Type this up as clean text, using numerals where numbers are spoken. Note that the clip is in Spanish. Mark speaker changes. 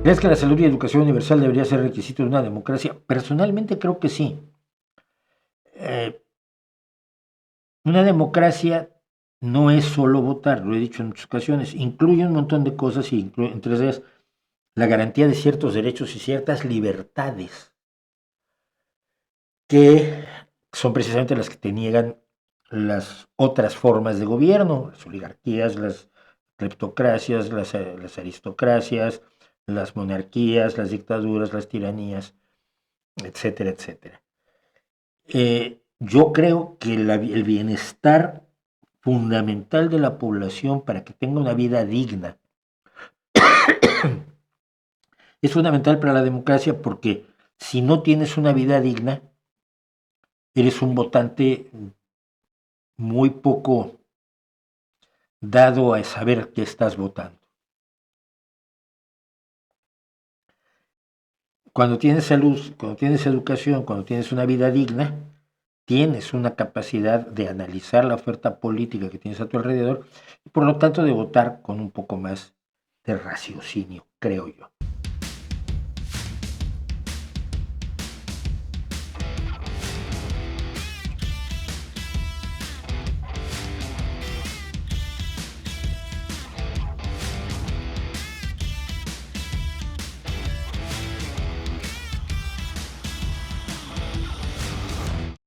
Speaker 1: ¿Crees que la salud y educación universal debería ser requisito de una democracia? Personalmente creo que sí. Eh, una democracia no es solo votar, lo he dicho en muchas ocasiones, incluye un montón de cosas y entre ellas la garantía de ciertos derechos y ciertas libertades que son precisamente las que te niegan las otras formas de gobierno, las oligarquías, las cleptocracias, las aristocracias, las monarquías, las dictaduras, las tiranías, etcétera, etcétera. Yo creo que el bienestar fundamental de la población para que tenga una vida digna es fundamental para la democracia porque si no tienes una vida digna, eres un votante muy poco dado a saber qué estás votando. Cuando tienes salud, cuando tienes educación, cuando tienes una vida digna, tienes una capacidad de analizar la oferta política que tienes a tu alrededor y por lo tanto de votar con un poco más de raciocinio, creo yo.